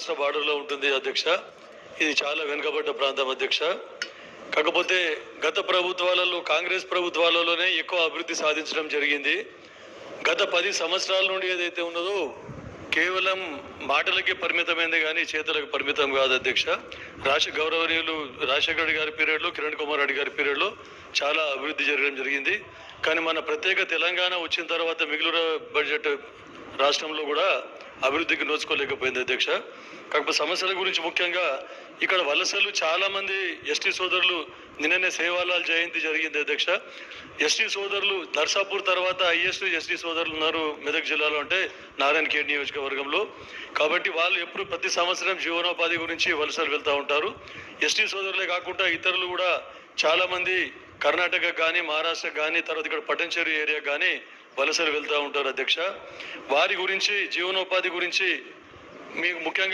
రాష్ట్ర బార్డర్లో ఉంటుంది అధ్యక్ష. ఇది చాలా వెనుకబడ్డ ప్రాంతం అధ్యక్ష. కాకపోతే గత ప్రభుత్వాలలో కాంగ్రెస్ ప్రభుత్వాలలోనే ఎక్కువ అభివృద్ధి సాధించడం జరిగింది. గత 10 సంవత్సరాల నుండి ఏదైతే ఉన్నదో కేవలం మాటలకే పరిమితమైంది కానీ చేతులకు పరిమితం కాదు అధ్యక్ష. గౌరవనీయులు రాజశేఖర రెడ్డి గారి పీరియడ్లో, కిరణ్ కుమార్ రెడ్డి గారి పీరియడ్లో చాలా అభివృద్ధి జరగడం జరిగింది. కానీ మన ప్రత్యేక తెలంగాణ వచ్చిన తర్వాత మిగులు బడ్జెట్ రాష్ట్రంలో కూడా అభివృద్ధికి నోచుకోలేకపోయింది అధ్యక్ష. కాకపోతే సమస్యల గురించి ముఖ్యంగా ఇక్కడ వలసలు చాలా మంది ఎస్టీ సోదరులు నిన్ననే సేవాలాల్ జయంతి జరిగింది అధ్యక్ష. ఎస్టీ సోదరులు నర్సాపూర్ తర్వాత హైయెస్ట్ ఎస్టీ సోదరులు ఉన్నారు మెదక్ జిల్లాలో, అంటే నారాయణఖేడ్ నియోజకవర్గంలో. కాబట్టి వాళ్ళు ఎప్పుడు ప్రతి సంవత్సరం జీవనోపాధి గురించి వలసలు వెళ్తూ ఉంటారు. ఎస్టీ సోదరులే కాకుండా ఇతరులు కూడా చాలా మంది కర్ణాటక కానీ మహారాష్ట్ర కానీ తర్వాత ఇక్కడ పట్టంచేరు ఏరియా కానీ వలసలు వెళ్తూ ఉంటారు అధ్యక్ష. వారి గురించి జీవనోపాధి గురించి మీకు ముఖ్యంగా